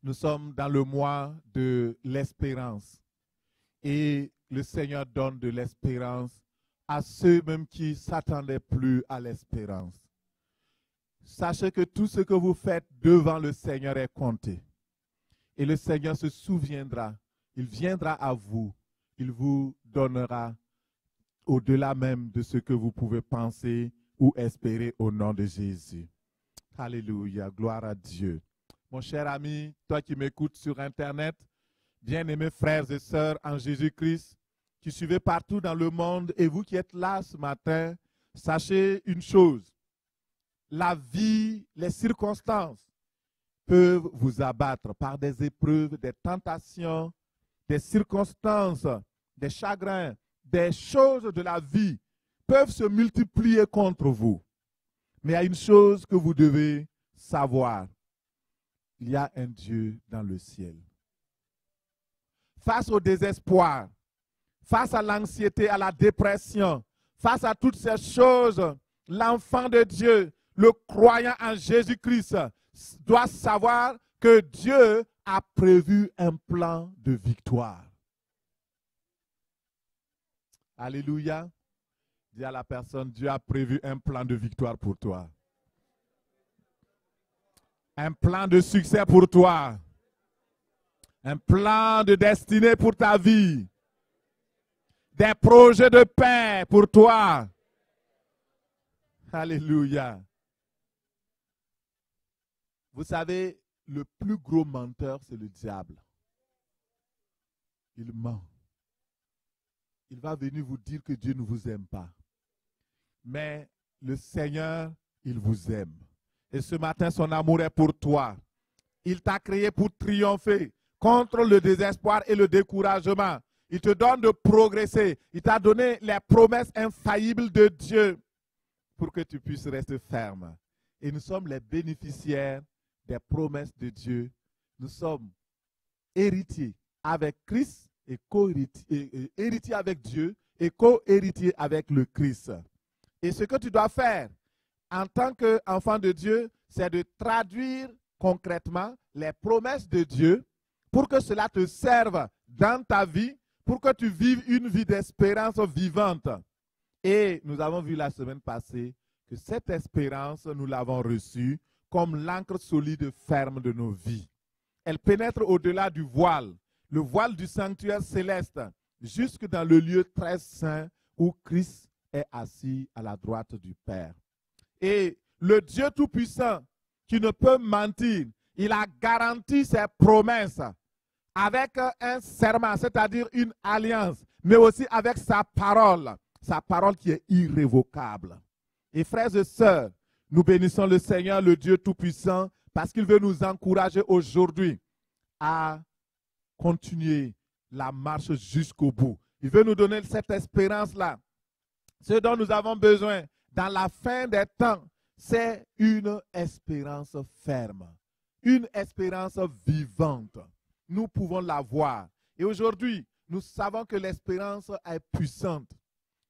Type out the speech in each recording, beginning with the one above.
Nous sommes dans le mois de l'espérance. Et le Seigneur donne de l'espérance à ceux même qui ne s'attendaient plus à l'espérance. Sachez que tout ce que vous faites devant le Seigneur est compté. Et le Seigneur se souviendra. Il viendra à vous. Il vous donnera au-delà même de ce que vous pouvez penser ou espérer au nom de Jésus. Alléluia, gloire à Dieu. Mon cher ami, toi qui m'écoutes sur Internet, bien-aimés frères et sœurs en Jésus-Christ, qui suivez partout dans le monde, et vous qui êtes là ce matin, sachez une chose, la vie, les circonstances peuvent vous abattre par des épreuves, des tentations, des circonstances, des chagrins, des choses de la vie peuvent se multiplier contre vous. Mais il y a une chose que vous devez savoir. Il y a un Dieu dans le ciel. Face au désespoir, face à l'anxiété, à la dépression, face à toutes ces choses, l'enfant de Dieu, le croyant en Jésus-Christ, doit savoir que Dieu a prévu un plan de victoire. Alléluia. Dis à la personne, Dieu a prévu un plan de victoire pour toi. Un plan de succès pour toi. Un plan de destinée pour ta vie. Des projets de paix pour toi. Alléluia. Vous savez, le plus gros menteur, c'est le diable. Il ment. Il va venir vous dire que Dieu ne vous aime pas. Mais le Seigneur, il vous aime. Et ce matin, son amour est pour toi. Il t'a créé pour triompher contre le désespoir et le découragement. Il te donne de progresser. Il t'a donné les promesses infaillibles de Dieu pour que tu puisses rester ferme. Et nous sommes les bénéficiaires des promesses de Dieu. Nous sommes héritiers avec Christ et héritiers avec Dieu et co-héritiers avec le Christ. Et ce que tu dois faire en tant qu'enfant de Dieu, c'est de traduire concrètement les promesses de Dieu pour que cela te serve dans ta vie, pour que tu vives une vie d'espérance vivante. Et nous avons vu la semaine passée que cette espérance, nous l'avons reçue comme l'encre solide ferme de nos vies. Elle pénètre au-delà du voile, le voile du sanctuaire céleste, jusque dans le lieu très saint où Christ est assis à la droite du Père. Et le Dieu Tout-Puissant, qui ne peut mentir, il a garanti ses promesses avec un serment, c'est-à-dire une alliance, mais aussi avec sa parole qui est irrévocable. Et frères et sœurs, nous bénissons le Seigneur, le Dieu Tout-Puissant, parce qu'il veut nous encourager aujourd'hui à continuer la marche jusqu'au bout. Il veut nous donner cette espérance-là. Ce dont nous avons besoin dans la fin des temps, c'est une espérance ferme, une espérance vivante. Nous pouvons la voir. Et aujourd'hui, nous savons que l'espérance est puissante.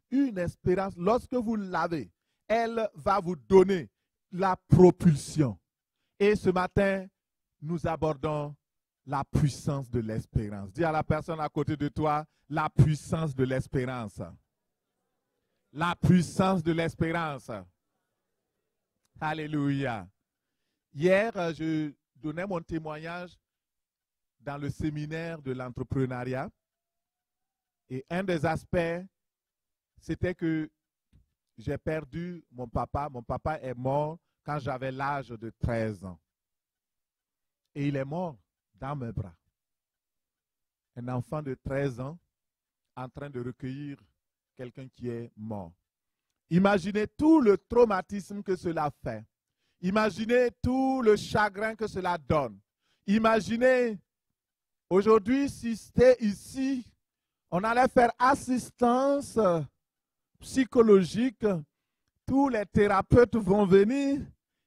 Une espérance, lorsque vous l'avez, elle va vous donner la propulsion. Et ce matin, nous abordons la puissance de l'espérance. Dis à la personne à côté de toi, la puissance de l'espérance. La puissance de l'espérance. Alléluia. Hier, je donnais mon témoignage dans le séminaire de l'entrepreneuriat. Et un des aspects, c'était que j'ai perdu mon papa. Mon papa est mort quand j'avais l'âge de 13 ans. Et il est mort dans mes bras. Un enfant de 13 ans en train de recueillir quelqu'un qui est mort. Imaginez tout le traumatisme que cela fait. Imaginez tout le chagrin que cela donne. Imaginez, aujourd'hui, si c'était ici, on allait faire assistance psychologique. Tous les thérapeutes vont venir,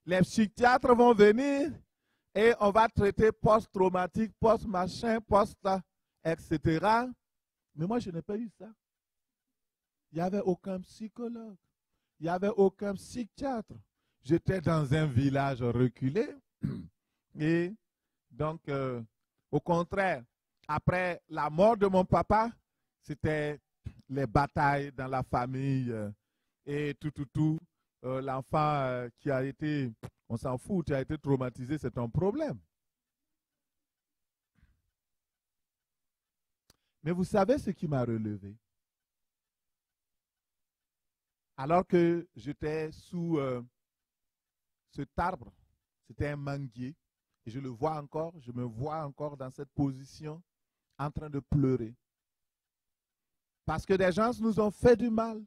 les psychiatres vont venir et on va traiter post-traumatique, post-machin, etc. Mais moi, je n'ai pas eu ça. Il n'y avait aucun psychologue. Il n'y avait aucun psychiatre. J'étais dans un village reculé et Donc, au contraire, après la mort de mon papa, c'était les batailles dans la famille et tout. L'enfant qui a été, on s'en fout, tu as été traumatisé, c'est un problème. Mais vous savez ce qui m'a relevé? Alors que j'étais sous cet arbre, c'était un manguier, et je le vois encore, je me vois encore dans cette position, en train de pleurer. Parce que des gens nous ont fait du mal.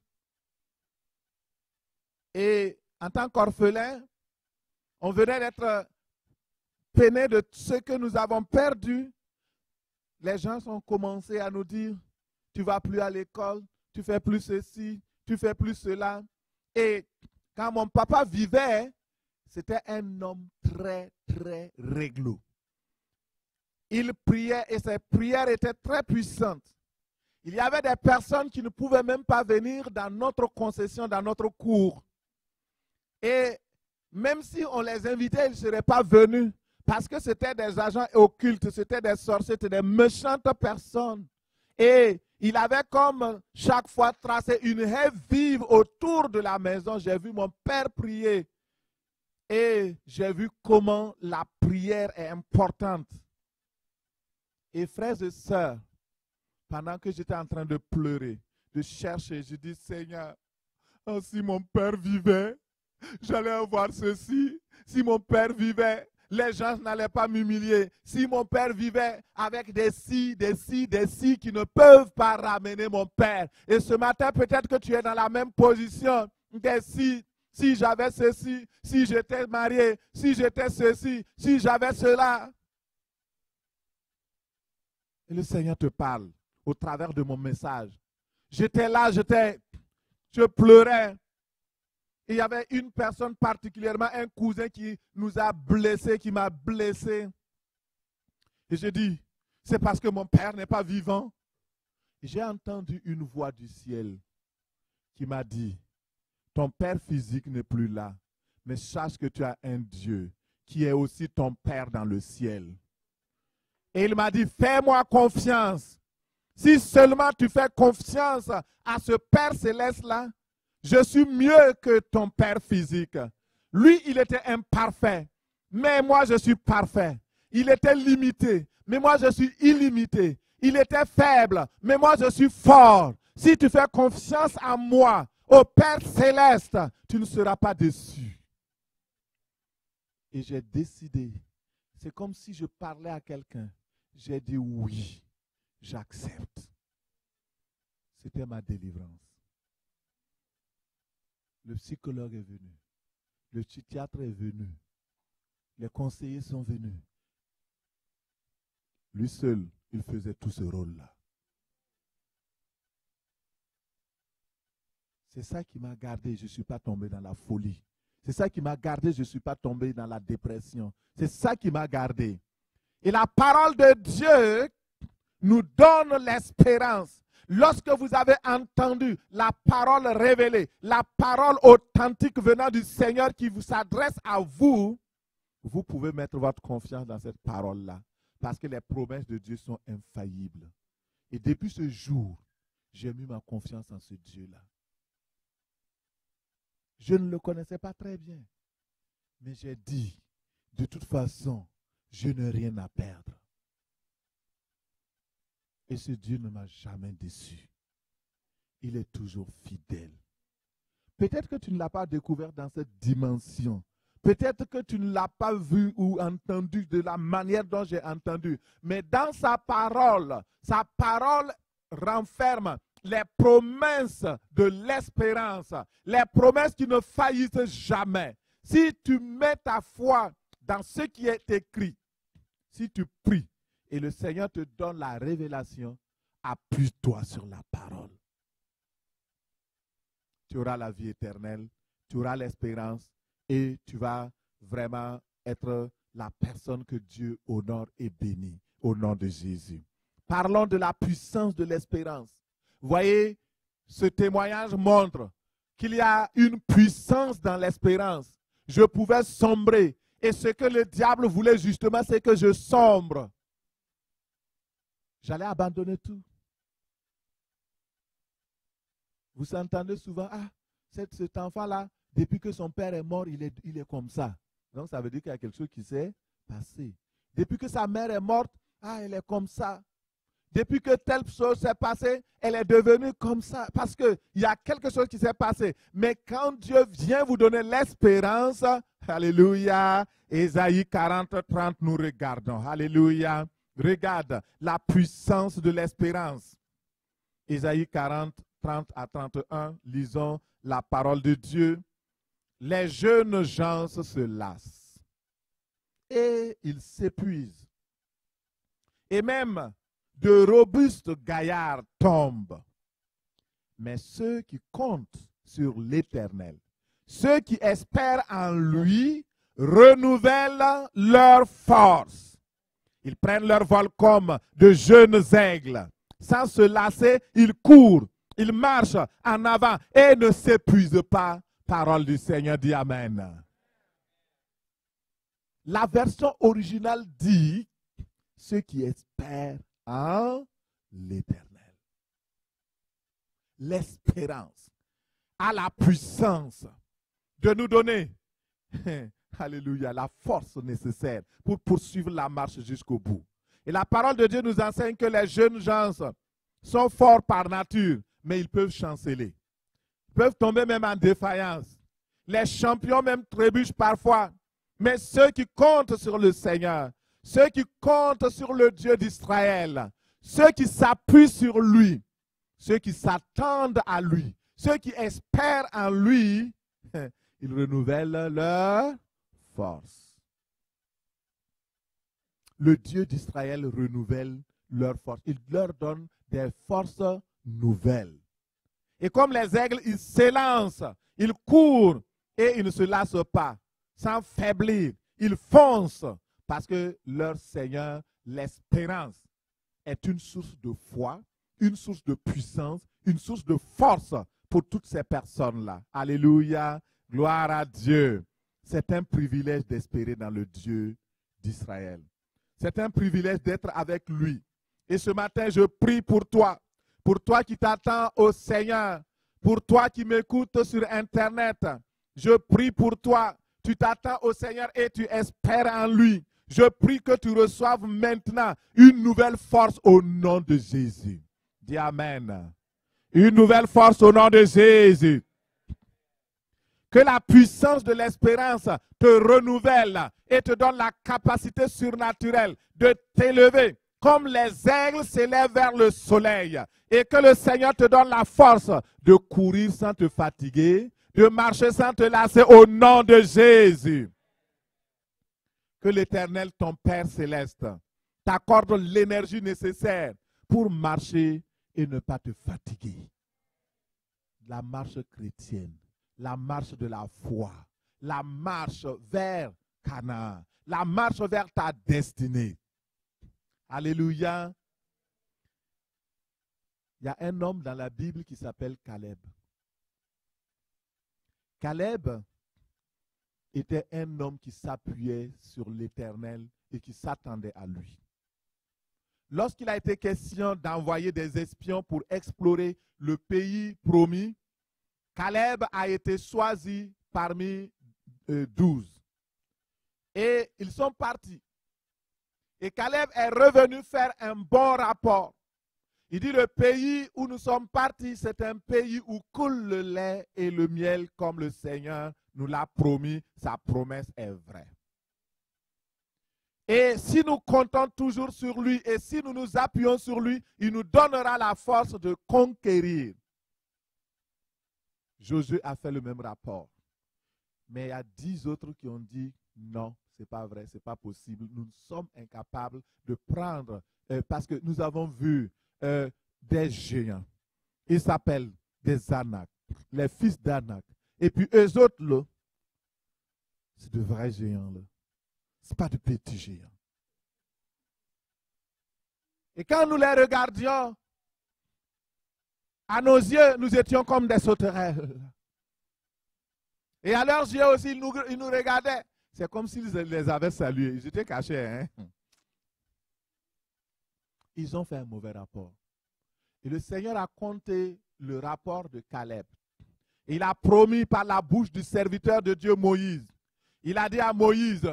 Et en tant qu'orphelin, on venait d'être peiné de ce que nous avons perdu. Les gens ont commencé à nous dire, tu ne vas plus à l'école, tu ne fais plus ceci, tu ne fais plus cela. Et quand mon papa vivait, c'était un homme très, très réglo. Il priait et ses prières étaient très puissantes. Il y avait des personnes qui ne pouvaient même pas venir dans notre concession, dans notre cours. Et même si on les invitait, ils ne seraient pas venus parce que c'était des agents occultes, c'était des sorciers, c'était des méchantes personnes. Et il avait comme chaque fois tracé une haie vive autour de la maison. J'ai vu mon père prier et j'ai vu comment la prière est importante. Et frères et sœurs, pendant que j'étais en train de pleurer, de chercher, je dis, Seigneur, oh, si mon père vivait, j'allais avoir ceci. Si mon père vivait, les gens n'allaient pas m'humilier. Si mon père vivait avec des si qui ne peuvent pas ramener mon père. Et ce matin, peut-être que tu es dans la même position. Des si j'avais ceci, si j'étais marié, si j'étais ceci, si j'avais cela. Et le Seigneur te parle au travers de mon message. J'étais là, je pleurais. Il y avait une personne particulièrement, un cousin qui nous a blessés, qui m'a blessé. Et j'ai dit, c'est parce que mon père n'est pas vivant. Et j'ai entendu une voix du ciel qui m'a dit, ton père physique n'est plus là, mais sache que tu as un Dieu qui est aussi ton père dans le ciel. Et il m'a dit, fais-moi confiance. Si seulement tu fais confiance à ce Père céleste-là, je suis mieux que ton père physique. Lui, il était imparfait, mais moi, je suis parfait. Il était limité, mais moi, je suis illimité. Il était faible, mais moi, je suis fort. Si tu fais confiance à moi, au Père céleste, tu ne seras pas déçu. Et j'ai décidé, c'est comme si je parlais à quelqu'un. J'ai dit oui, j'accepte. C'était ma délivrance. Le psychologue est venu. Le psychiatre est venu. Les conseillers sont venus. Lui seul, il faisait tout ce rôle-là. C'est ça qui m'a gardé. Je ne suis pas tombé dans la folie. C'est ça qui m'a gardé. Je ne suis pas tombé dans la dépression. C'est ça qui m'a gardé. Et la parole de Dieu nous donne l'espérance. Lorsque vous avez entendu la parole révélée, la parole authentique venant du Seigneur qui vous s'adresse à vous, vous pouvez mettre votre confiance dans cette parole-là. Parce que les promesses de Dieu sont infaillibles. Et depuis ce jour, j'ai mis ma confiance en ce Dieu-là. Je ne le connaissais pas très bien. Mais j'ai dit, de toute façon, je n'ai rien à perdre. Et ce Dieu ne m'a jamais déçu. Il est toujours fidèle. Peut-être que tu ne l'as pas découvert dans cette dimension. Peut-être que tu ne l'as pas vu ou entendu de la manière dont j'ai entendu. Mais dans sa parole renferme les promesses de l'espérance. Les promesses qui ne faillissent jamais. Si tu mets ta foi dans ce qui est écrit, si tu pries, et le Seigneur te donne la révélation, appuie-toi sur la parole. Tu auras la vie éternelle, tu auras l'espérance et tu vas vraiment être la personne que Dieu honore et bénit au nom de Jésus. Parlons de la puissance de l'espérance. Voyez, ce témoignage montre qu'il y a une puissance dans l'espérance. Je pouvais sombrer Et ce que le diable voulait justement, c'est que je sombre. J'allais abandonner tout. Vous entendez souvent, ah, cet enfant-là, depuis que son père est mort, il est comme ça. Donc ça veut dire qu'il y a quelque chose qui s'est passé. Depuis que sa mère est morte, ah, elle est comme ça. Depuis que telle chose s'est passée, elle est devenue comme ça. Parce qu'il y a quelque chose qui s'est passé. Mais quand Dieu vient vous donner l'espérance, alléluia, Ésaïe 40, 30, nous regardons. Alléluia. Regarde la puissance de l'espérance. Ésaïe 40, 30 à 31, lisons la parole de Dieu. Les jeunes gens se lassent et ils s'épuisent. Et même de robustes gaillards tombent. Mais ceux qui comptent sur l'Éternel, ceux qui espèrent en lui, renouvellent leur force. Ils prennent leur vol comme de jeunes aigles. Sans se lasser, ils courent, ils marchent en avant et ne s'épuisent pas. Parole du Seigneur, dit Amen. La version originale dit ceux qui espèrent en l'Éternel. L'espérance a la puissance de nous donner, alléluia, la force nécessaire pour poursuivre la marche jusqu'au bout. Et la parole de Dieu nous enseigne que les jeunes gens sont forts par nature, mais ils peuvent chanceler. Ils peuvent tomber même en défaillance. Les champions même trébuchent parfois. Mais ceux qui comptent sur le Seigneur, ceux qui comptent sur le Dieu d'Israël, ceux qui s'appuient sur lui, ceux qui s'attendent à lui, ceux qui espèrent en lui, ils renouvellent leur force. Le Dieu d'Israël renouvelle leur force. Il leur donne des forces nouvelles. Et comme les aigles, ils s'élancent, ils courent et ils ne se lassent pas, sans faiblir. Ils foncent parce que leur Seigneur, l'espérance, est une source de foi, une source de puissance, une source de force pour toutes ces personnes-là. Alléluia, gloire à Dieu. C'est un privilège d'espérer dans le Dieu d'Israël. C'est un privilège d'être avec lui. Et ce matin, je prie pour toi qui t'attends au Seigneur, pour toi qui m'écoutes sur Internet. Je prie pour toi. Tu t'attends au Seigneur et tu espères en lui. Je prie que tu reçoives maintenant une nouvelle force au nom de Jésus. Dis Amen. Une nouvelle force au nom de Jésus. Que la puissance de l'espérance te renouvelle et te donne la capacité surnaturelle de t'élever comme les aigles s'élèvent vers le soleil. Et que le Seigneur te donne la force de courir sans te fatiguer, de marcher sans te lasser au nom de Jésus. Que l'Éternel, ton Père céleste, t'accorde l'énergie nécessaire pour marcher et ne pas te fatiguer. La marche chrétienne, la marche de la foi, la marche vers Canaan, la marche vers ta destinée. Alléluia. Il y a un homme dans la Bible qui s'appelle Caleb. Caleb était un homme qui s'appuyait sur l'Éternel et qui s'attendait à lui. Lorsqu'il a été question d'envoyer des espions pour explorer le pays promis, Caleb a été choisi parmi 12. Et ils sont partis. Et Caleb est revenu faire un bon rapport. Il dit, le pays où nous sommes partis, c'est un pays où coule le lait et le miel comme le Seigneur nous l'a promis. Sa promesse est vraie. Et si nous comptons toujours sur lui et si nous nous appuyons sur lui, il nous donnera la force de conquérir. Josué a fait le même rapport. Mais il y a 10 autres qui ont dit, non, ce n'est pas vrai, ce n'est pas possible. Nous sommes incapables de prendre, parce que nous avons vu des géants. Ils s'appellent des Anak, les fils d'Anak. Et puis eux autres, là, c'est de vrais géants. Là. Ce n'est pas de petits géants. Et quand nous les regardions, à nos yeux, nous étions comme des sauterelles. Et à leurs yeux aussi, ils nous regardaient. C'est comme s'ils les avaient salués. Ils étaient cachés. Hein? Ils ont fait un mauvais rapport. Et le Seigneur a compté le rapport de Caleb. Il a promis par la bouche du serviteur de Dieu Moïse. Il a dit à Moïse,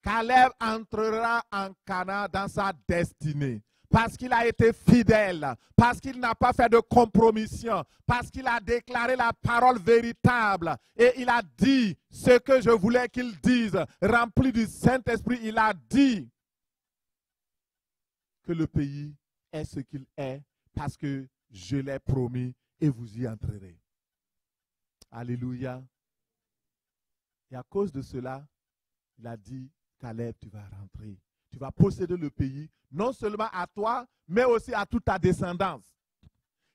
Caleb entrera en Canaan dans sa destinée. Parce qu'il a été fidèle, parce qu'il n'a pas fait de compromission, parce qu'il a déclaré la parole véritable et il a dit ce que je voulais qu'il dise, rempli du Saint-Esprit. Il a dit que le pays est ce qu'il est parce que je l'ai promis et vous y entrerez. Alléluia. Et à cause de cela, il a dit, Caleb, tu vas rentrer. Tu vas posséder le pays, non seulement à toi, mais aussi à toute ta descendance.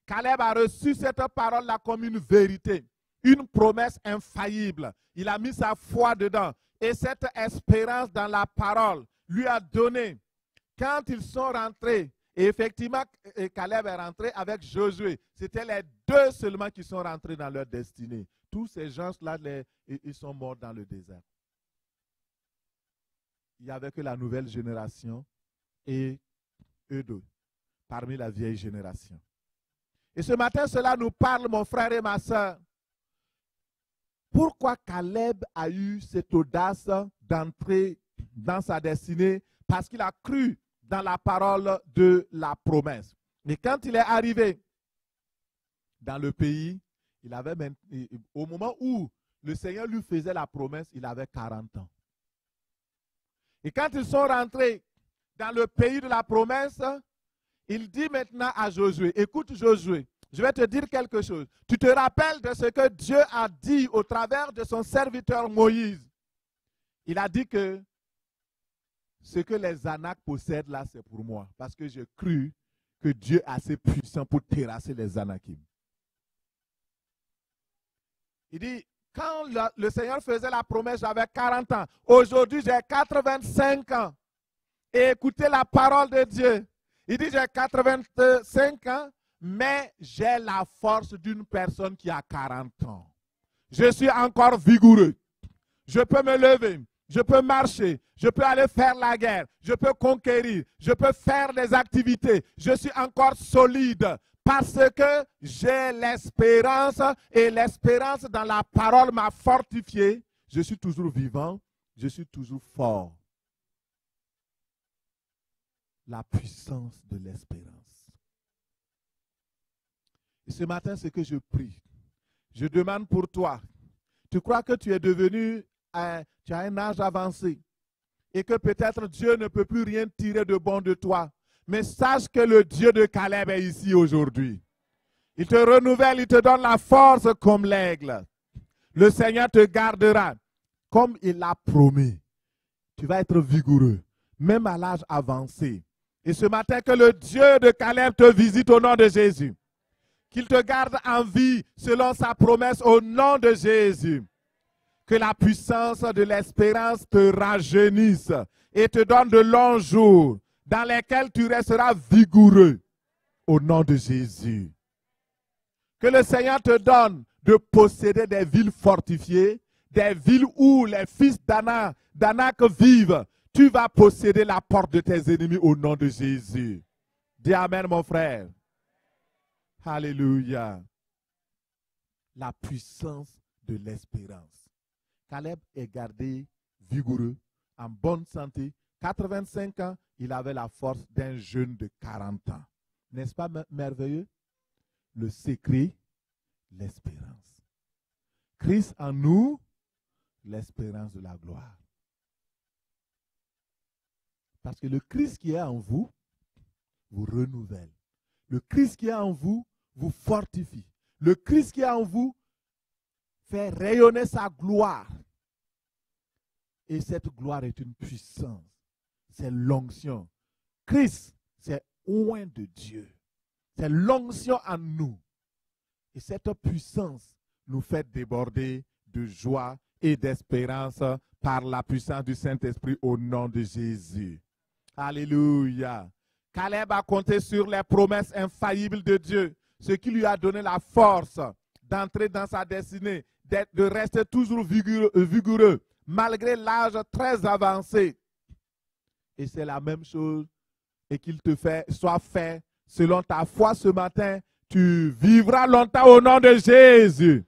Caleb a reçu cette parole-là comme une vérité, une promesse infaillible. Il a mis sa foi dedans. Et cette espérance dans la parole lui a donné, quand ils sont rentrés, et effectivement, Caleb est rentré avec Josué. C'était les deux seulement qui sont rentrés dans leur destinée. Tous ces gens-là, ils sont morts dans le désert. Il n'y avait que la nouvelle génération et eux deux, parmi la vieille génération. Et ce matin, cela nous parle, mon frère et ma soeur. Pourquoi Caleb a eu cette audace d'entrer dans sa destinée? Parce qu'il a cru dans la parole de la promesse. Mais quand il est arrivé dans le pays, au moment où le Seigneur lui faisait la promesse, il avait 40 ans. Et quand ils sont rentrés dans le pays de la promesse, il dit maintenant à Josué, écoute Josué, je vais te dire quelque chose. Tu te rappelles de ce que Dieu a dit au travers de son serviteur Moïse. Il a dit que ce que les Anaks possèdent là, c'est pour moi. Parce que j'ai cru que Dieu est assez puissant pour terrasser les Anakim. Il dit, quand le Seigneur faisait la promesse, j'avais 40 ans. Aujourd'hui, j'ai 85 ans. Et écoutez la parole de Dieu. Il dit, j'ai 85 ans, mais j'ai la force d'une personne qui a 40 ans. Je suis encore vigoureux. Je peux me lever. Je peux marcher. Je peux aller faire la guerre. Je peux conquérir. Je peux faire des activités. Je suis encore solide. Parce que j'ai l'espérance et l'espérance dans la parole m'a fortifié. Je suis toujours vivant, je suis toujours fort. La puissance de l'espérance. Et ce matin, ce que je prie, je demande pour toi, tu crois que tu es devenu, tu as un âge avancé et que peut-être Dieu ne peut plus rien tirer de bon de toi. Mais sache que le Dieu de Caleb est ici aujourd'hui. Il te renouvelle, il te donne la force comme l'aigle. Le Seigneur te gardera comme il l'a promis. Tu vas être vigoureux, même à l'âge avancé. Et ce matin, que le Dieu de Caleb te visite au nom de Jésus. Qu'il te garde en vie selon sa promesse au nom de Jésus. Que la puissance de l'espérance te rajeunisse et te donne de longs jours dans lesquels tu resteras vigoureux au nom de Jésus. Que le Seigneur te donne de posséder des villes fortifiées, des villes où les fils d'Anak vivent. Tu vas posséder la porte de tes ennemis au nom de Jésus. Dis Amen, mon frère. Alléluia. La puissance de l'espérance. Caleb est gardé vigoureux, en bonne santé. 85 ans, il avait la force d'un jeune de 40 ans. N'est-ce pas merveilleux? Le secret, l'espérance. Christ en nous, l'espérance de la gloire. Parce que le Christ qui est en vous, vous renouvelle. Le Christ qui est en vous, vous fortifie. Le Christ qui est en vous, fait rayonner sa gloire. Et cette gloire est une puissance. C'est l'onction. Christ, c'est oint de Dieu. C'est l'onction en nous. Et cette puissance nous fait déborder de joie et d'espérance par la puissance du Saint-Esprit au nom de Jésus. Alléluia. Caleb a compté sur les promesses infaillibles de Dieu, ce qui lui a donné la force d'entrer dans sa destinée, de rester toujours vigoureux, malgré l'âge très avancé. Et c'est la même chose, et qu'il te soit fait selon ta foi ce matin. Tu vivras longtemps au nom de Jésus.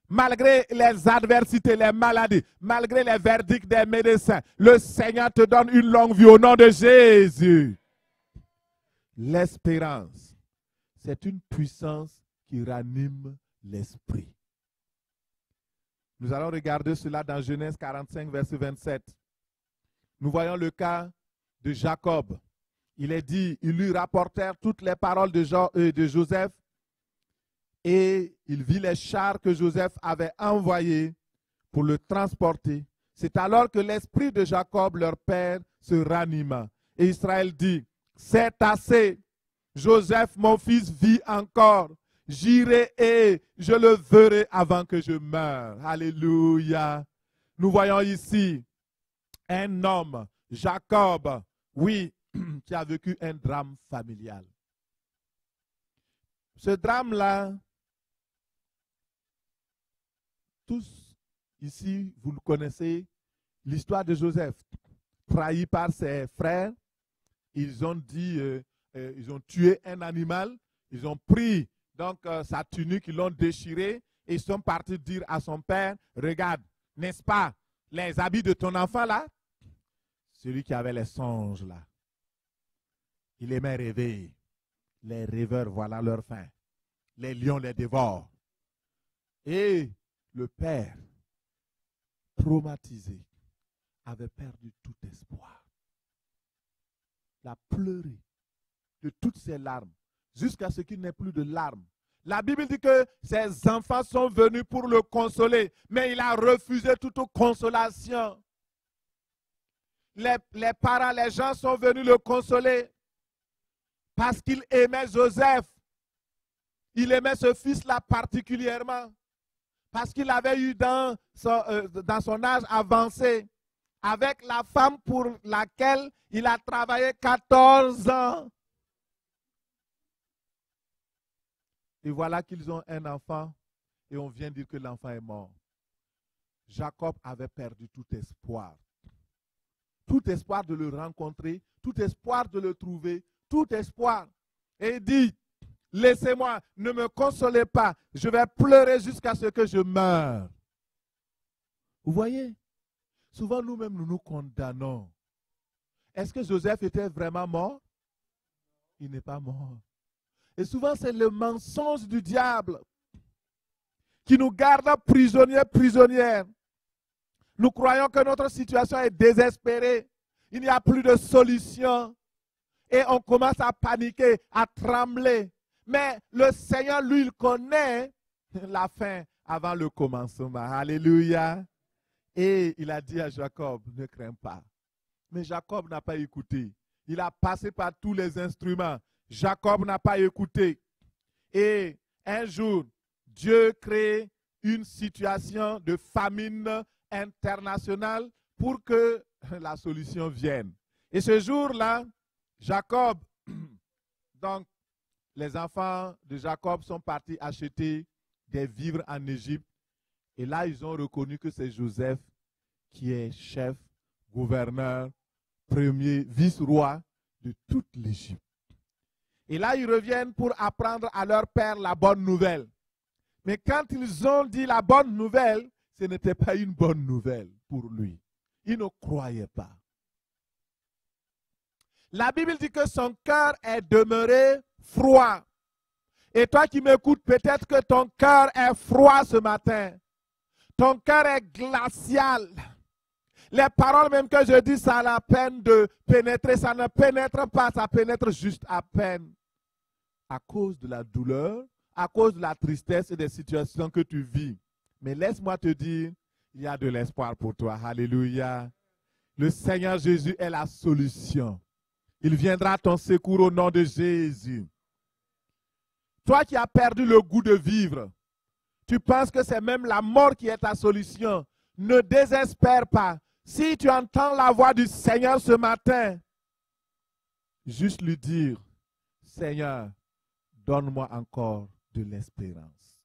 Malgré les adversités, les maladies, malgré les verdicts des médecins, le Seigneur te donne une longue vie au nom de Jésus. L'espérance, c'est une puissance qui ranime l'esprit. Nous allons regarder cela dans Genèse 45, verset 27. Nous voyons le cas de Jacob. Il est dit, ils lui rapportèrent toutes les paroles de Joseph et il vit les chars que Joseph avait envoyés pour le transporter. C'est alors que l'esprit de Jacob, leur père, se ranima. Et Israël dit, c'est assez, Joseph, mon fils, vit encore. J'irai et je le verrai avant que je meure. Alléluia. Nous voyons ici un homme, Jacob, oui, qui a vécu un drame familial. Ce drame-là, tous ici, vous le connaissez, l'histoire de Joseph, trahi par ses frères. Ils ont dit, ils ont tué un animal, ils ont pris donc sa tunique, ils l'ont déchirée et ils sont partis dire à son père, regarde, n'est-ce pas, les habits de ton enfant là, celui qui avait les songes là, il aimait rêver. Les rêveurs, voilà leur fin. Les lions les dévorent. Et le père, traumatisé, avait perdu tout espoir. Il a pleuré de toutes ses larmes, jusqu'à ce qu'il n'ait plus de larmes. La Bible dit que ses enfants sont venus pour le consoler, mais il a refusé toute consolation. Les parents, les gens sont venus le consoler parce qu'il aimait Joseph. Il aimait ce fils-là particulièrement parce qu'il avait eu dans son âge avancé avec la femme pour laquelle il a travaillé 14 ans. Et voilà qu'ils ont un enfant et on vient dire que l'enfant est mort. Jacob avait perdu tout espoir. Tout espoir de le rencontrer, tout espoir de le trouver, tout espoir. Et il dit, laissez-moi, ne me consolez pas, je vais pleurer jusqu'à ce que je meure. Vous voyez, souvent nous-mêmes nous nous condamnons. Est-ce que Joseph était vraiment mort? Il n'est pas mort. Et souvent c'est le mensonge du diable qui nous garde prisonniers, prisonnières. Nous croyons que notre situation est désespérée. Il n'y a plus de solution. Et on commence à paniquer, à trembler. Mais le Seigneur, lui, il connaît la fin avant le commencement. Alléluia. Et il a dit à Jacob, ne crains pas. Mais Jacob n'a pas écouté. Il a passé par tous les instruments. Jacob n'a pas écouté. Et un jour, Dieu crée une situation de famine internationale pour que la solution vienne. Et ce jour-là, Jacob, donc les enfants de Jacob sont partis acheter des vivres en Égypte. Et là, ils ont reconnu que c'est Joseph qui est chef, gouverneur, premier, vice-roi de toute l'Égypte. Et là, ils reviennent pour apprendre à leur père la bonne nouvelle. Mais quand ils ont dit la bonne nouvelle, ce n'était pas une bonne nouvelle pour lui. Il ne croyait pas. La Bible dit que son cœur est demeuré froid. Et toi qui m'écoutes, peut-être que ton cœur est froid ce matin. Ton cœur est glacial. Les paroles même que je dis, ça a la peine de pénétrer. Ça ne pénètre pas, ça pénètre juste à peine. À cause de la douleur, à cause de la tristesse et des situations que tu vis. Mais laisse-moi te dire, il y a de l'espoir pour toi. Alléluia. Le Seigneur Jésus est la solution. Il viendra à ton secours au nom de Jésus. Toi qui as perdu le goût de vivre, tu penses que c'est même la mort qui est ta solution. Ne désespère pas. Si tu entends la voix du Seigneur ce matin, juste lui dire, Seigneur, donne-moi encore de l'espérance.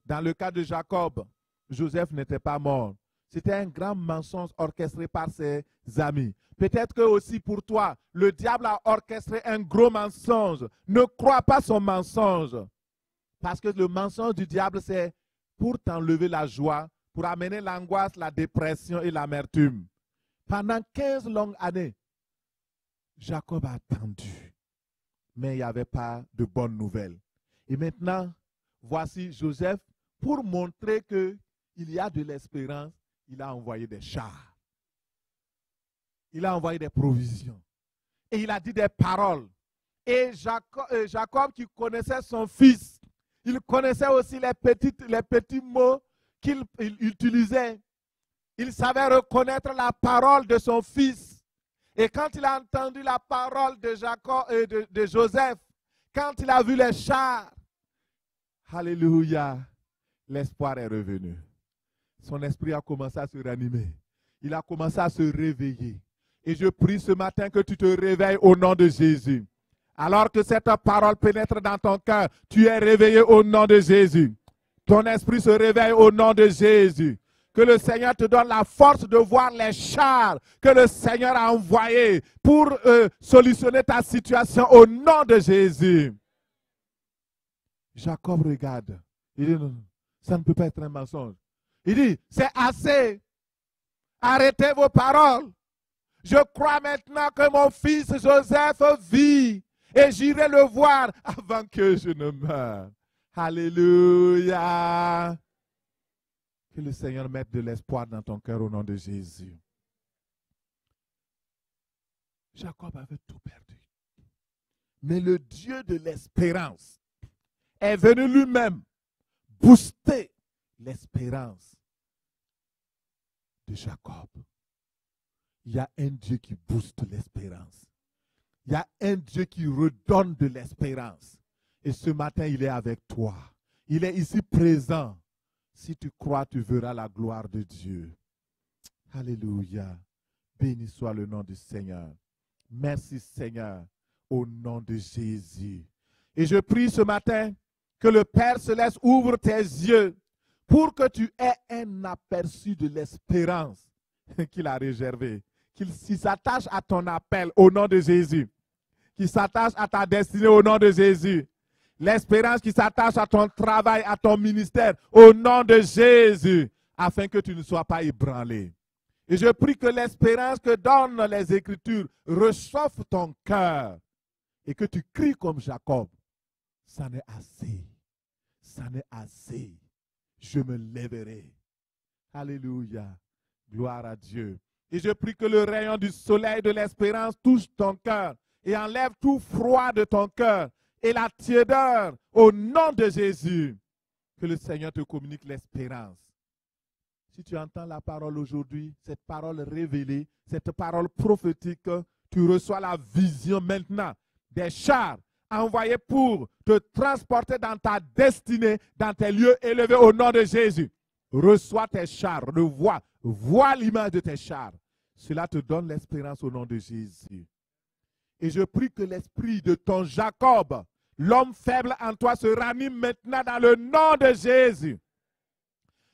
Dans le cas de Jacob, Joseph n'était pas mort. C'était un grand mensonge orchestré par ses amis. Peut-être que aussi pour toi, le diable a orchestré un gros mensonge. Ne crois pas son mensonge. Parce que le mensonge du diable, c'est pour t'enlever la joie, pour amener l'angoisse, la dépression et l'amertume. Pendant 15 longues années, Jacob a attendu. Mais il n'y avait pas de bonnes nouvelles. Et maintenant, voici Joseph, pour montrer qu'il y a de l'espérance, il a envoyé des chars. Il a envoyé des provisions. Et il a dit des paroles. Et Jacob qui connaissait son fils, il connaissait aussi les petits mots qu'il utilisait. Il savait reconnaître la parole de son fils. Et quand il a entendu la parole de Jacob et de Joseph, quand il a vu les chars, alléluia, l'espoir est revenu. Son esprit a commencé à se ranimer. Il a commencé à se réveiller. Et je prie ce matin que tu te réveilles au nom de Jésus. Alors que cette parole pénètre dans ton cœur, tu es réveillé au nom de Jésus. Ton esprit se réveille au nom de Jésus. Que le Seigneur te donne la force de voir les chars que le Seigneur a envoyés pour solutionner ta situation au nom de Jésus. Jacob regarde. Il dit, non, ça ne peut pas être un mensonge. Il dit, c'est assez. Arrêtez vos paroles. Je crois maintenant que mon fils Joseph vit et j'irai le voir avant que je ne meure. Alléluia. Que le Seigneur mette de l'espoir dans ton cœur au nom de Jésus. Jacob avait tout perdu. Mais le Dieu de l'espérance est venu lui-même booster l'espérance de Jacob. Il y a un Dieu qui booste l'espérance. Il y a un Dieu qui redonne de l'espérance. Et ce matin, il est avec toi. Il est ici présent. Si tu crois, tu verras la gloire de Dieu. Alléluia. Béni soit le nom du Seigneur. Merci Seigneur, au nom de Jésus. Et je prie ce matin que le Père Céleste ouvre tes yeux pour que tu aies un aperçu de l'espérance qu'il a réservée. Qu'il s'attache à ton appel au nom de Jésus. Qu'il s'attache à ta destinée au nom de Jésus. L'espérance qui s'attache à ton travail, à ton ministère, au nom de Jésus, afin que tu ne sois pas ébranlé. Et je prie que l'espérance que donnent les Écritures réchauffe ton cœur et que tu cries comme Jacob. Ça n'est assez. Ça n'est assez. Je me lèverai. Alléluia. Gloire à Dieu. Et je prie que le rayon du soleil de l'espérance touche ton cœur et enlève tout froid de ton cœur et la tiédeur au nom de Jésus. Que le Seigneur te communique l'espérance. Si tu entends la parole aujourd'hui, cette parole révélée, cette parole prophétique, tu reçois la vision maintenant des chars envoyés pour te transporter dans ta destinée, dans tes lieux élevés au nom de Jésus. Reçois tes chars, vois l'image de tes chars. Cela te donne l'espérance au nom de Jésus. Et je prie que l'esprit de ton Jacob, l'homme faible en toi, se ranime maintenant dans le nom de Jésus.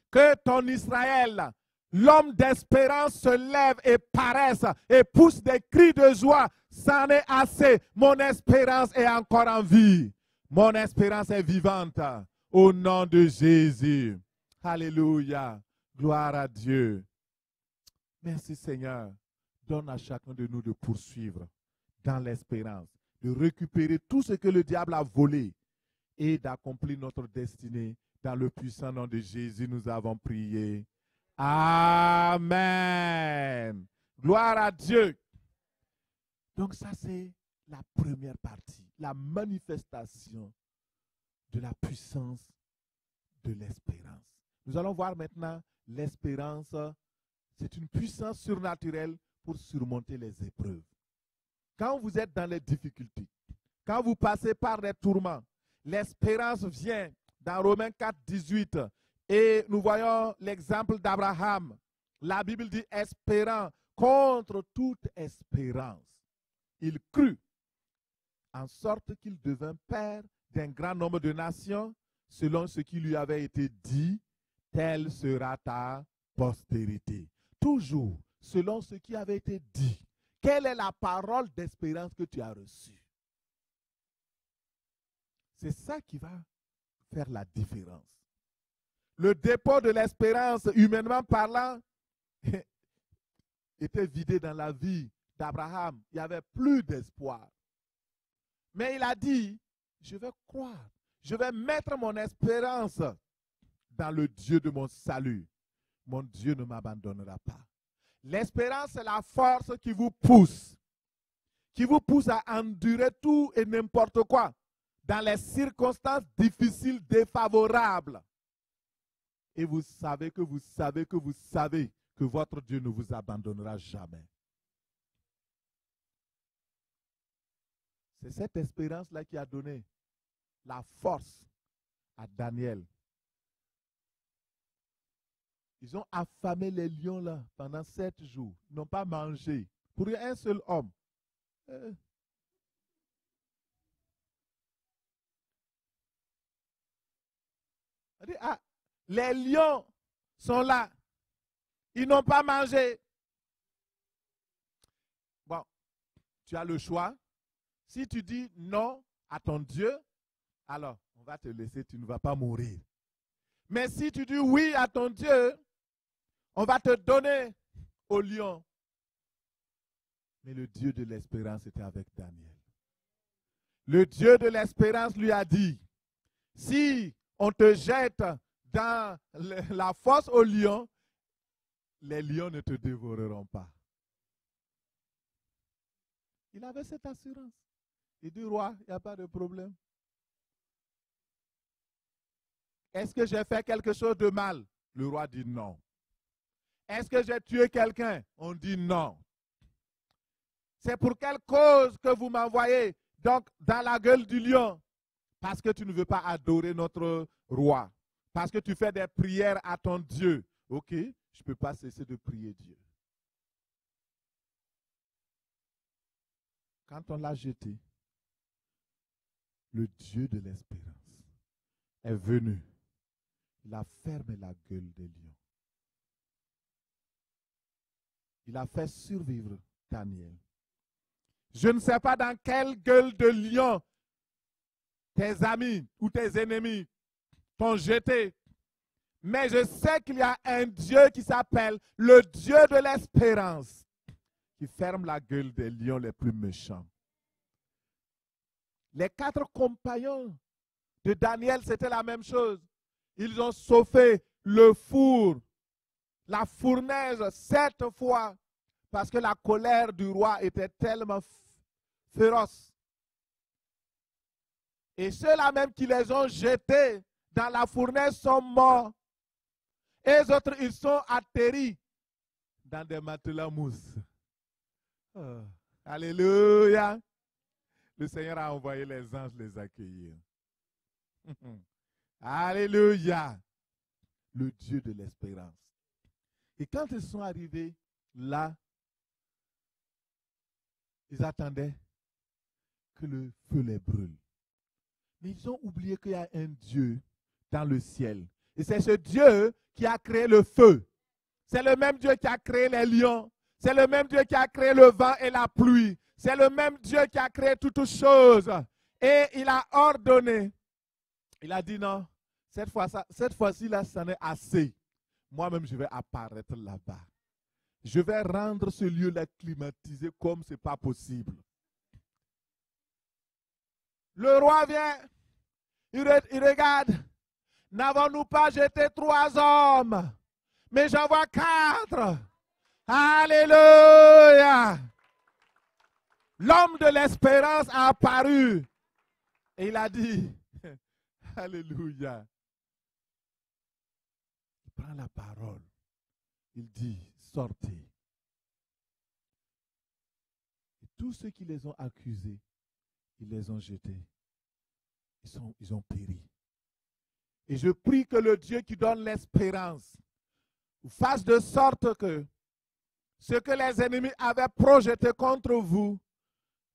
Que ton Israël, l'homme d'espérance, se lève et paraisse et pousse des cris de joie. C'en est assez. Mon espérance est encore en vie. Mon espérance est vivante. Au nom de Jésus. Alléluia. Gloire à Dieu. Merci Seigneur. Donne à chacun de nous de poursuivre dans l'espérance, de récupérer tout ce que le diable a volé et d'accomplir notre destinée. Dans le puissant nom de Jésus, nous avons prié. Amen. Gloire à Dieu. Donc ça, c'est la première partie, la manifestation de la puissance de l'espérance. Nous allons voir maintenant l'espérance. C'est une puissance surnaturelle pour surmonter les épreuves. Quand vous êtes dans les difficultés, quand vous passez par des tourments, l'espérance vient. Dans Romains 4, 18, et nous voyons l'exemple d'Abraham. La Bible dit espérant contre toute espérance. Il crut en sorte qu'il devint père d'un grand nombre de nations selon ce qui lui avait été dit, telle sera ta postérité. Toujours selon ce qui avait été dit. Quelle est la parole d'espérance que tu as reçue? C'est ça qui va faire la différence. Le dépôt de l'espérance, humainement parlant, était vidé dans la vie d'Abraham. Il n'y avait plus d'espoir. Mais il a dit, je vais croire, je vais mettre mon espérance dans le Dieu de mon salut. Mon Dieu ne m'abandonnera pas. L'espérance, c'est la force qui vous pousse à endurer tout et n'importe quoi dans les circonstances difficiles, défavorables. Et vous savez que votre Dieu ne vous abandonnera jamais. C'est cette espérance-là qui a donné la force à Daniel. Ils ont affamé les lions là pendant 7 jours. Ils n'ont pas mangé. Pour un seul homme. Les lions sont là. Ils n'ont pas mangé. Bon, tu as le choix. Si tu dis non à ton Dieu, alors on va te laisser, tu ne vas pas mourir. Mais si tu dis oui à ton Dieu, on va te donner au lion. Mais le Dieu de l'espérance était avec Daniel. Le Dieu de l'espérance lui a dit, si on te jette dans la fosse aux lions, les lions ne te dévoreront pas. Il avait cette assurance. Il dit, roi, il n'y a pas de problème. Est-ce que j'ai fait quelque chose de mal? Le roi dit non. Est-ce que j'ai tué quelqu'un? On dit non. C'est pour quelle cause que vous m'envoyez donc dans la gueule du lion? Parce que tu ne veux pas adorer notre roi. Parce que tu fais des prières à ton Dieu. Ok, je ne peux pas cesser de prier Dieu. Quand on l'a jeté, le Dieu de l'espérance est venu. Il a fermé la gueule des lions. Il a fait survivre Daniel. Je ne sais pas dans quelle gueule de lion tes amis ou tes ennemis t'ont jeté. Mais je sais qu'il y a un Dieu qui s'appelle le Dieu de l'espérance, qui ferme la gueule des lions les plus méchants. Les 4 compagnons de Daniel, c'était la même chose. Ils ont chauffé le four, la fournaise 7 fois, parce que la colère du roi était tellement féroce. Et ceux-là même qui les ont jetés dans la fournaise sont morts. Et les autres, ils sont atterris dans des matelas mousse. Oh, alléluia. Le Seigneur a envoyé les anges les accueillir. Alléluia. Le Dieu de l'espérance. Et quand ils sont arrivés là, ils attendaient que le feu les brûle. Mais ils ont oublié qu'il y a un Dieu dans le ciel. Et c'est ce Dieu qui a créé le feu. C'est le même Dieu qui a créé les lions. C'est le même Dieu qui a créé le vent et la pluie. C'est le même Dieu qui a créé toutes choses. Et il a ordonné. Il a dit non, cette fois-ci, là, c'en est assez. Moi-même, je vais apparaître là-bas. Je vais rendre ce lieu-là climatisé comme ce n'est pas possible. Le roi vient, il regarde. N'avons-nous pas jeté 3 hommes? Mais j'en vois 4. Alléluia. L'homme de l'espérance a apparu. Et il a dit, alléluia. Il prend la parole. Il dit, sortez. Et tous ceux qui les ont accusés, ils les ont jetés. Ils ont péri. Et je prie que le Dieu qui donne l'espérance fasse de sorte que ce que les ennemis avaient projeté contre vous,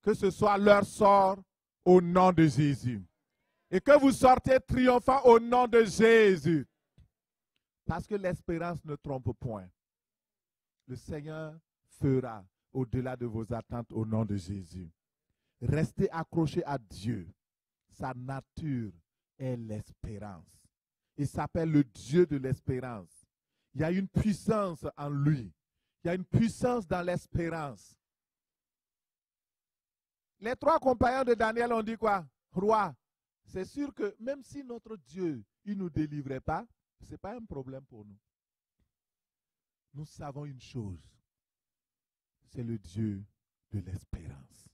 que ce soit leur sort au nom de Jésus. Et que vous sortez triomphant au nom de Jésus. Parce que l'espérance ne trompe point. Le Seigneur fera au-delà de vos attentes au nom de Jésus. Restez accrochés à Dieu. Sa nature est l'espérance. Il s'appelle le Dieu de l'espérance. Il y a une puissance en lui. Il y a une puissance dans l'espérance. Les 3 compagnons de Daniel ont dit quoi? Roi, c'est sûr que même si notre Dieu, il ne nous délivrait pas, ce n'est pas un problème pour nous. Nous savons une chose, c'est le Dieu de l'espérance.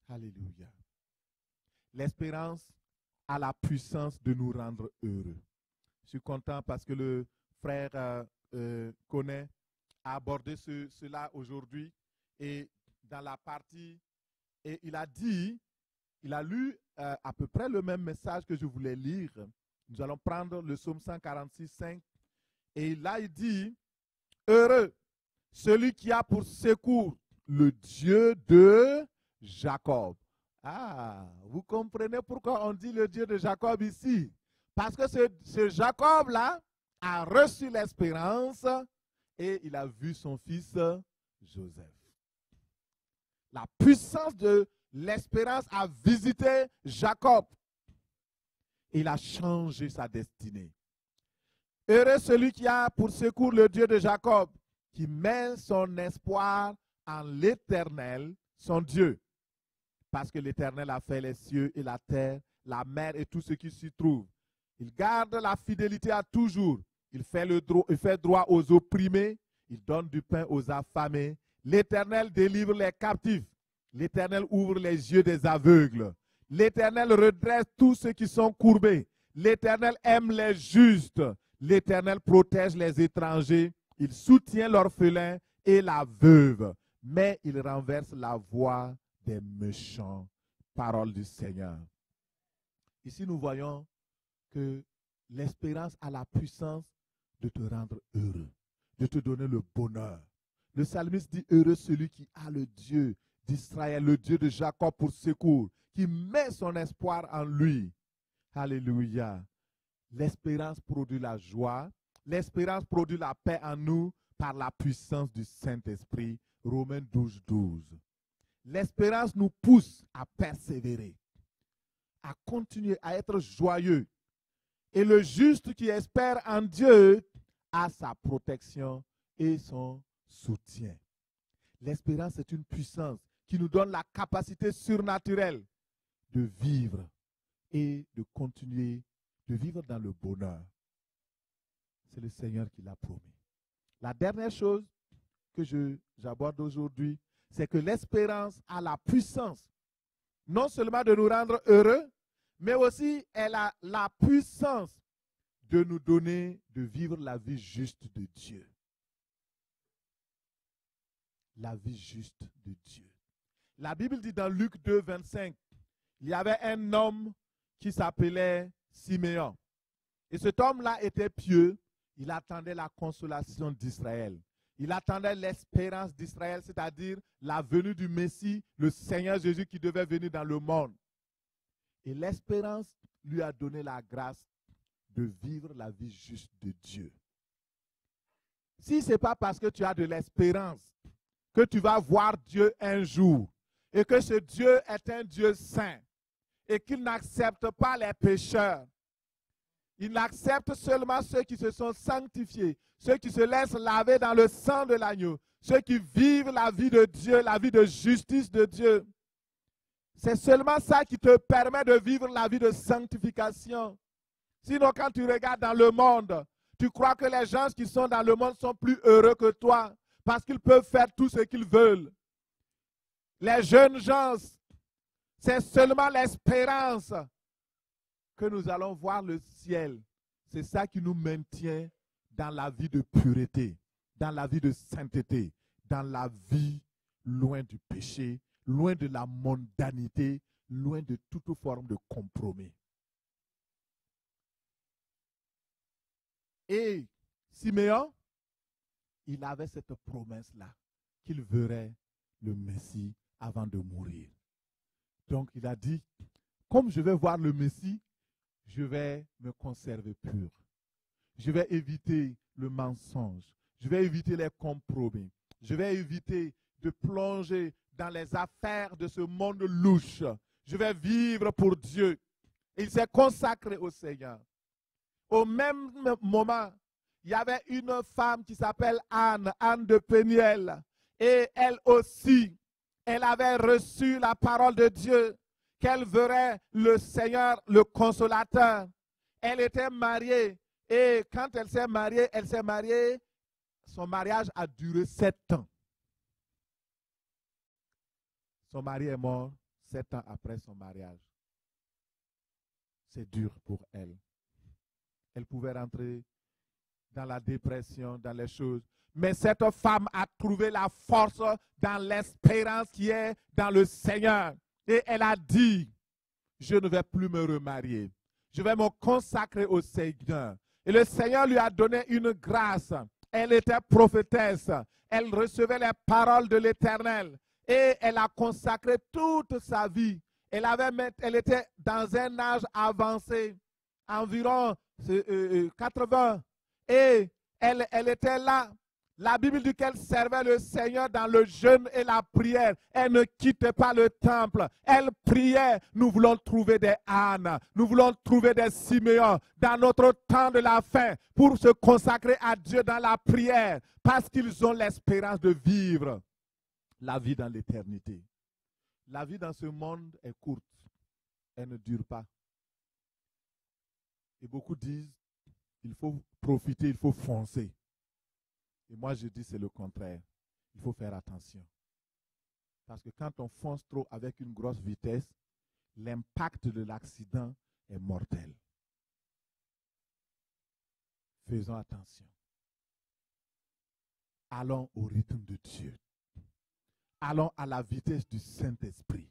Alléluia. L'espérance a la puissance de nous rendre heureux. Je suis content parce que le frère Koné a abordé cela aujourd'hui et dans la partie, et il a lu à peu près le même message que je voulais lire. Nous allons prendre le psaume 146, 5 et là il dit, heureux celui qui a pour secours le Dieu de Jacob. Ah, vous comprenez pourquoi on dit le Dieu de Jacob ici? Parce que ce Jacob-là a reçu l'espérance et il a vu son fils Joseph. La puissance de l'espérance a visité Jacob. Il a changé sa destinée. Heureux celui qui a pour secours le Dieu de Jacob, qui met son espoir en l'Éternel, son Dieu. Parce que l'Éternel a fait les cieux et la terre, la mer et tout ce qui s'y trouve. Il garde la fidélité à toujours. Il fait droit aux opprimés. Il donne du pain aux affamés. L'Éternel délivre les captifs. L'Éternel ouvre les yeux des aveugles. L'Éternel redresse tous ceux qui sont courbés. L'Éternel aime les justes. L'Éternel protège les étrangers. Il soutient l'orphelin et la veuve. Mais il renverse la voix des méchants. Parole du Seigneur. Ici, nous voyons que l'espérance a la puissance de te rendre heureux, de te donner le bonheur. Le psalmiste dit, heureux celui qui a le Dieu d'Israël, le Dieu de Jacob pour secours, qui met son espoir en lui. Alléluia. L'espérance produit la joie. L'espérance produit la paix en nous par la puissance du Saint-Esprit. Romains 12, 12. L'espérance nous pousse à persévérer, à continuer à être joyeux. Et le juste qui espère en Dieu a sa protection et son soutien. L'espérance est une puissance qui nous donne la capacité surnaturelle de vivre et de continuer de vivre dans le bonheur. C'est le Seigneur qui l'a promis. La dernière chose que j'aborde aujourd'hui, c'est que l'espérance a la puissance non seulement de nous rendre heureux, mais aussi elle a la puissance de nous donner de vivre la vie juste de Dieu. La vie juste de Dieu. La Bible dit dans Luc 2, 25, il y avait un homme qui s'appelait Siméon. Et cet homme-là était pieux. Il attendait la consolation d'Israël. Il attendait l'espérance d'Israël, c'est-à-dire la venue du Messie, le Seigneur Jésus qui devait venir dans le monde. Et l'espérance lui a donné la grâce de vivre la vie juste de Dieu. Si ce n'est pas parce que tu as de l'espérance que tu vas voir Dieu un jour et que ce Dieu est un Dieu saint et qu'il n'accepte pas les pécheurs, il accepte seulement ceux qui se sont sanctifiés, ceux qui se laissent laver dans le sang de l'agneau, ceux qui vivent la vie de Dieu, la vie de justice de Dieu. C'est seulement ça qui te permet de vivre la vie de sanctification. Sinon, quand tu regardes dans le monde, tu crois que les gens qui sont dans le monde sont plus heureux que toi parce qu'ils peuvent faire tout ce qu'ils veulent. Les jeunes gens, c'est seulement l'espérance que nous allons voir le ciel. C'est ça qui nous maintient dans la vie de pureté, dans la vie de sainteté, dans la vie loin du péché, loin de la mondanité, loin de toute forme de compromis. Et Siméon, il avait cette promesse-là, qu'il verrait le Messie avant de mourir. Donc il a dit, comme je vais voir le Messie, je vais me conserver pur. Je vais éviter le mensonge. Je vais éviter les compromis. Je vais éviter de plonger dans les affaires de ce monde louche. Je vais vivre pour Dieu. Il s'est consacré au Seigneur. Au même moment, il y avait une femme qui s'appelle Anne, Anne de Péniel. Et elle aussi, elle avait reçu la parole de Dieu, qu'elle verrait le Seigneur, le consolateur. Elle était mariée. Et quand elle s'est mariée, son mariage a duré 7 ans. Son mari est mort 7 ans après son mariage. C'est dur pour elle. Elle pouvait rentrer dans la dépression, dans les choses. Mais cette femme a trouvé la force dans l'espérance qui est dans le Seigneur. Et elle a dit, je ne vais plus me remarier. Je vais me consacrer au Seigneur. Et le Seigneur lui a donné une grâce. Elle était prophétesse. Elle recevait les paroles de l'Éternel. Et elle a consacré toute sa vie. Elle était dans un âge avancé, environ 80. Et elle était là. La Bible dit qu'elle servait le Seigneur dans le jeûne et la prière. Elle ne quittait pas le temple. Elle priait. Nous voulons trouver des Anne. Nous voulons trouver des Siméon dans notre temps de la fin pour se consacrer à Dieu dans la prière parce qu'ils ont l'espérance de vivre la vie dans l'éternité. La vie dans ce monde est courte. Elle ne dure pas. Et beaucoup disent, il faut profiter, il faut foncer. Et moi, je dis c'est le contraire. Il faut faire attention. Parce que quand on fonce trop avec une grosse vitesse, l'impact de l'accident est mortel. Faisons attention. Allons au rythme de Dieu. Allons à la vitesse du Saint-Esprit.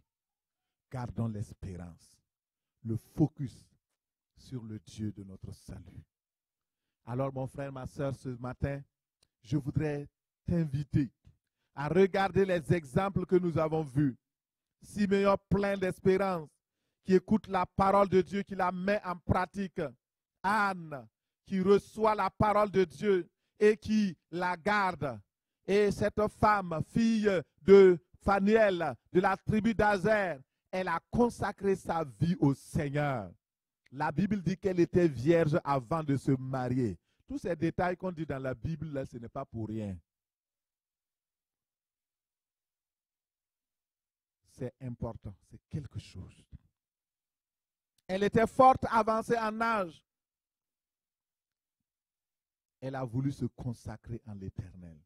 Gardons l'espérance, le focus sur le Dieu de notre salut. Alors, mon frère, ma soeur, ce matin, je voudrais t'inviter à regarder les exemples que nous avons vus. Siméon plein d'espérance, qui écoute la parole de Dieu, qui la met en pratique. Anne, qui reçoit la parole de Dieu et qui la garde. Et cette femme, fille de Phanuel, de la tribu d'Azer, elle a consacré sa vie au Seigneur. La Bible dit qu'elle était vierge avant de se marier. Tous ces détails qu'on dit dans la Bible, là, ce n'est pas pour rien. C'est important, c'est quelque chose. Elle était forte, avancée en âge. Elle a voulu se consacrer en l'Éternel.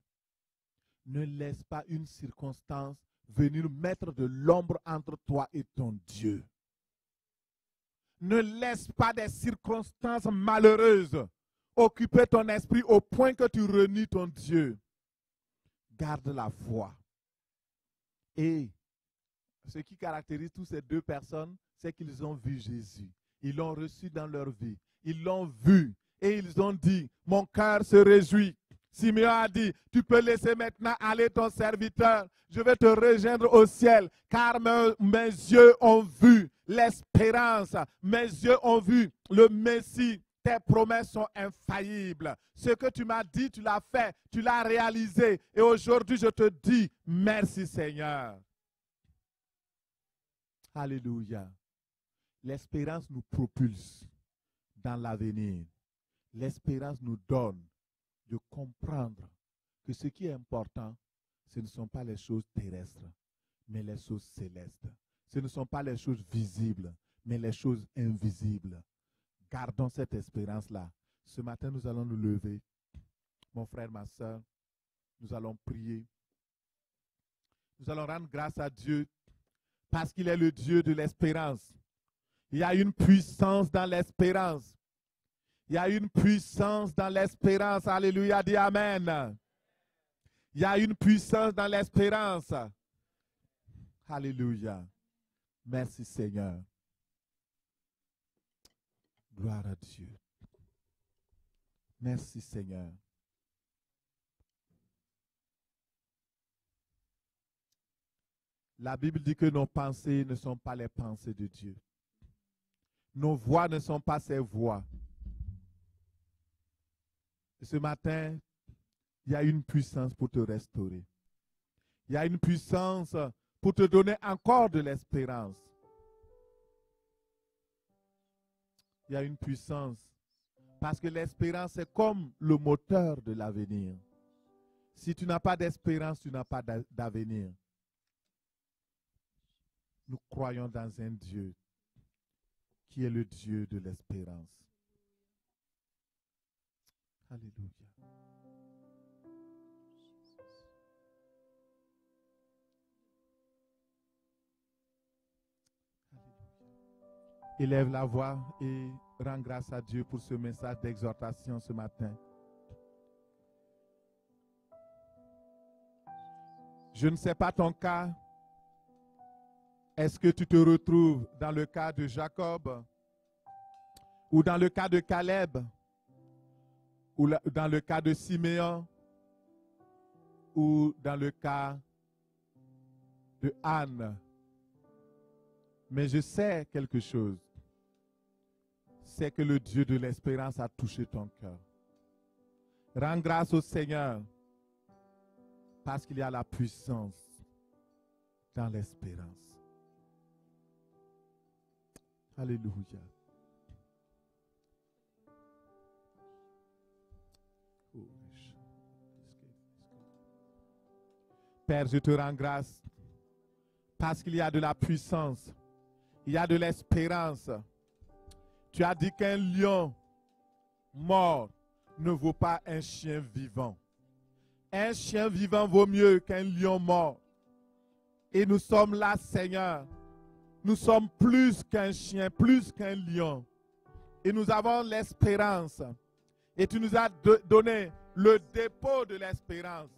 Ne laisse pas une circonstance venir mettre de l'ombre entre toi et ton Dieu. Ne laisse pas des circonstances malheureuses occuper ton esprit au point que tu renies ton Dieu. Garde la foi. Et ce qui caractérise toutes ces deux personnes, c'est qu'ils ont vu Jésus. Ils l'ont reçu dans leur vie. Ils l'ont vu et ils ont dit, mon cœur se réjouit. Simeon a dit, tu peux laisser maintenant aller ton serviteur. Je vais te rejoindre au ciel, car mes yeux ont vu l'espérance. Mes yeux ont vu le Messie. Tes promesses sont infaillibles. Ce que tu m'as dit, tu l'as fait, tu l'as réalisé. Et aujourd'hui, je te dis, merci Seigneur. Alléluia. L'espérance nous propulse dans l'avenir. L'espérance nous donne de comprendre que ce qui est important, ce ne sont pas les choses terrestres, mais les choses célestes. Ce ne sont pas les choses visibles, mais les choses invisibles. Gardons cette espérance-là. Ce matin, nous allons nous lever. Mon frère, ma soeur, nous allons prier. Nous allons rendre grâce à Dieu parce qu'il est le Dieu de l'espérance. Il y a une puissance dans l'espérance. Il y a une puissance dans l'espérance. Alléluia, dis Amen. Il y a une puissance dans l'espérance. Alléluia. Merci Seigneur. Gloire à Dieu. Merci Seigneur. La Bible dit que nos pensées ne sont pas les pensées de Dieu. Nos voix ne sont pas ses voix. Et ce matin, il y a une puissance pour te restaurer. Il y a une puissance pour te donner encore de l'espérance. Il y a une puissance parce que l'espérance est comme le moteur de l'avenir. Si tu n'as pas d'espérance, tu n'as pas d'avenir. Nous croyons dans un Dieu qui est le Dieu de l'espérance. Alléluia. Élève la voix et rends grâce à Dieu pour ce message d'exhortation ce matin. Je ne sais pas ton cas. Est-ce que tu te retrouves dans le cas de Jacob ou dans le cas de Caleb ou dans le cas de Siméon ou dans le cas de Anne? Mais je sais quelque chose. C'est que le Dieu de l'espérance a touché ton cœur. Rends grâce au Seigneur parce qu'il y a la puissance dans l'espérance. Alléluia. Père, je te rends grâce parce qu'il y a de la puissance, il y a de l'espérance. Tu as dit qu'un lion mort ne vaut pas un chien vivant. Un chien vivant vaut mieux qu'un lion mort. Et nous sommes là, Seigneur. Nous sommes plus qu'un chien, plus qu'un lion. Et nous avons l'espérance. Et tu nous as donné le dépôt de l'espérance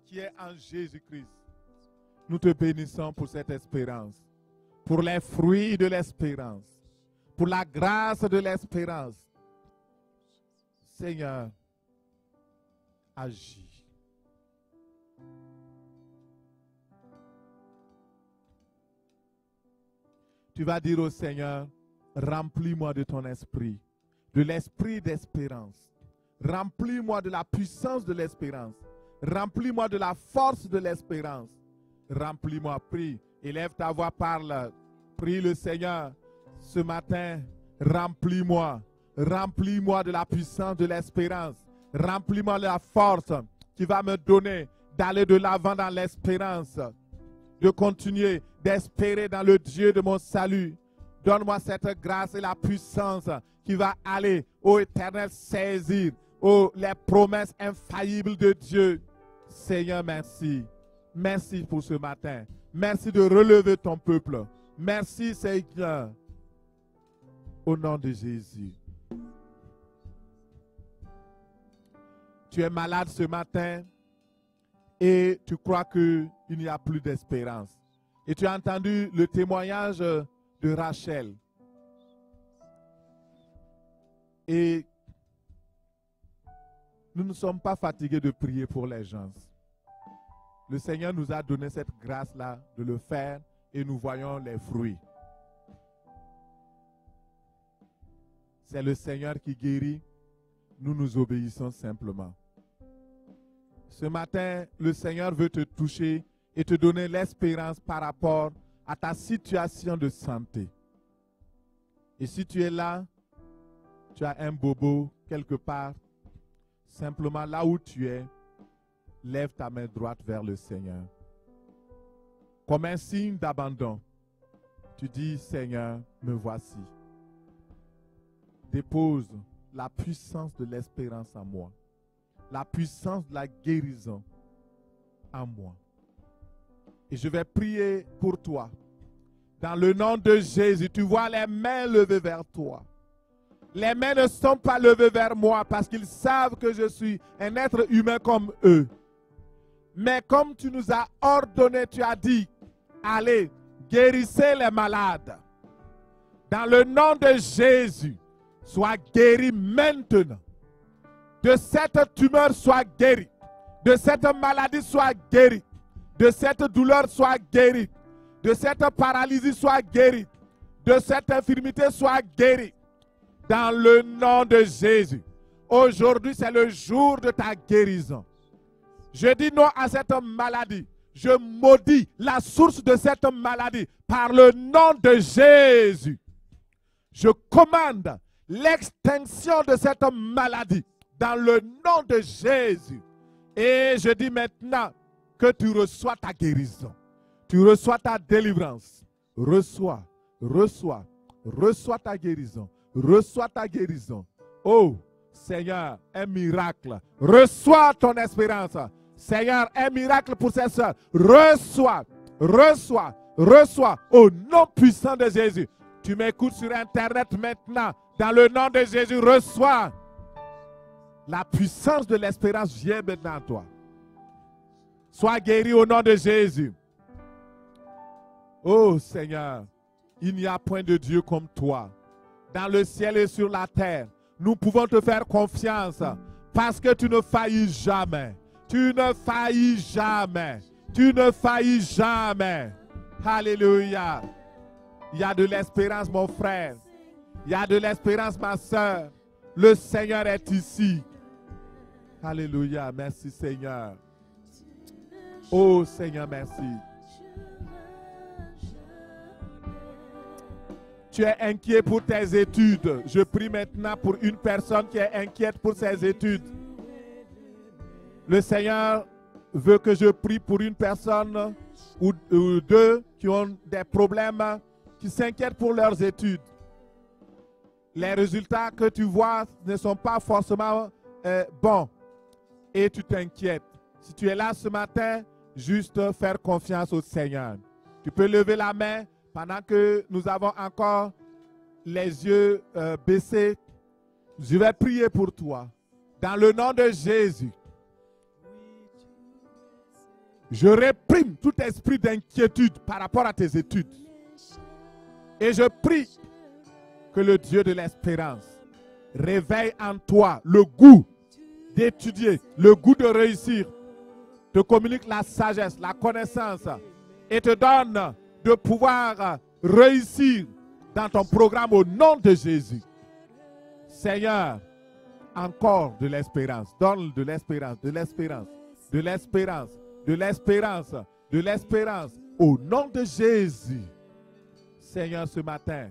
qui est en Jésus-Christ. Nous te bénissons pour cette espérance, pour les fruits de l'espérance, pour la grâce de l'espérance. Seigneur, agis. Tu vas dire au Seigneur, remplis-moi de ton esprit, de l'esprit d'espérance. Remplis-moi de la puissance de l'espérance. Remplis-moi de la force de l'espérance. Remplis-moi, prie. Élève ta voix, parle. Prie le Seigneur. Ce matin, remplis-moi. Remplis-moi de la puissance de l'espérance. Remplis-moi de la force qui va me donner d'aller de l'avant dans l'espérance. De continuer d'espérer dans le Dieu de mon salut. Donne-moi cette grâce et la puissance qui va aller au Éternel saisir les promesses infaillibles de Dieu. Seigneur, merci. Merci pour ce matin. Merci de relever ton peuple. Merci, Seigneur. Au nom de Jésus. Tu es malade ce matin et tu crois qu'il n'y a plus d'espérance. Et tu as entendu le témoignage de Rachel. Et nous ne sommes pas fatigués de prier pour les gens. Le Seigneur nous a donné cette grâce-là de le faire et nous voyons les fruits. C'est le Seigneur qui guérit. Nous nous obéissons simplement. Ce matin, le Seigneur veut te toucher et te donner l'espérance par rapport à ta situation de santé. Et si tu es là, tu as un bobo quelque part, simplement là où tu es, lève ta main droite vers le Seigneur. Comme un signe d'abandon, tu dis, Seigneur, me voici. Dépose la puissance de l'espérance en moi. La puissance de la guérison en moi. Et je vais prier pour toi. Dans le nom de Jésus, tu vois les mains levées vers toi. Les mains ne sont pas levées vers moi parce qu'ils savent que je suis un être humain comme eux. Mais comme tu nous as ordonné, tu as dit, allez, guérissez les malades. Dans le nom de Jésus, sois guéri maintenant. De cette tumeur, sois guéri. De cette maladie, sois guéri. De cette douleur, sois guéri. De cette paralysie, sois guéri. de cette infirmité soit guéri. Dans le nom de Jésus. Aujourd'hui, c'est le jour de ta guérison. Je dis non à cette maladie. Je maudis la source de cette maladie par le nom de Jésus. Je commande l'extinction de cette maladie dans le nom de Jésus. Et je dis maintenant que tu reçois ta guérison. Tu reçois ta délivrance. Reçois ta guérison. Reçois ta guérison. Oh, Seigneur, un miracle. Reçois ton espérance. Seigneur, un miracle pour ces soeurs. Reçois. Au nom puissant de Jésus. Tu m'écoutes sur Internet maintenant. Dans le nom de Jésus, reçois. La puissance de l'espérance vient maintenant à toi. Sois guéri au nom de Jésus. Oh Seigneur, il n'y a point de Dieu comme toi. Dans le ciel et sur la terre, nous pouvons te faire confiance parce que tu ne faillis jamais. Tu ne faillis jamais. Tu ne faillis jamais. Alléluia. Il y a de l'espérance, mon frère. Il y a de l'espérance, ma soeur. Le Seigneur est ici. Alléluia. Merci, Seigneur. Oh, Seigneur, merci. Tu es inquiet pour tes études. Je prie maintenant pour une personne qui est inquiète pour ses études. Le Seigneur veut que je prie pour une personne ou deux qui ont des problèmes, qui s'inquiètent pour leurs études. Les résultats que tu vois ne sont pas forcément bons et tu t'inquiètes. Si tu es là ce matin, juste faire confiance au Seigneur. Tu peux lever la main pendant que nous avons encore les yeux baissés. Je vais prier pour toi. Dans le nom de Jésus. Je réprime tout esprit d'inquiétude par rapport à tes études. Et je prie que le Dieu de l'espérance réveille en toi le goût d'étudier, le goût de réussir, te communique la sagesse, la connaissance et te donne de pouvoir réussir dans ton programme au nom de Jésus. Seigneur, encore de l'espérance. Donne de l'espérance, de l'espérance, de l'espérance, de l'espérance, de l'espérance au nom de Jésus. Seigneur, ce matin,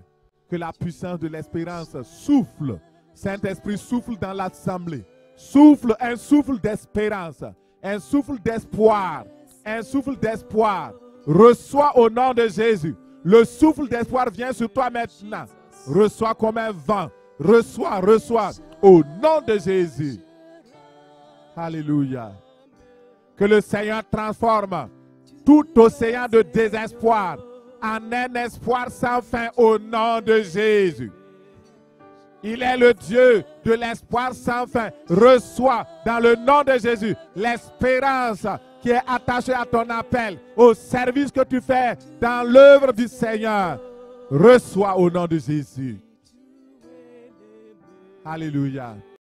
que la puissance de l'espérance souffle. Saint-Esprit, souffle dans l'assemblée. Souffle, un souffle d'espérance, un souffle d'espoir, un souffle d'espoir. Reçois au nom de Jésus. Le souffle d'espoir vient sur toi maintenant. Reçois comme un vent. Reçois au nom de Jésus. Alléluia. Que le Seigneur transforme tout océan de désespoir en un espoir sans fin au nom de Jésus. Il est le Dieu de l'espoir sans fin. Reçois dans le nom de Jésus l'espérance qui est attachée à ton appel, au service que tu fais dans l'œuvre du Seigneur. Reçois au nom de Jésus. Alléluia.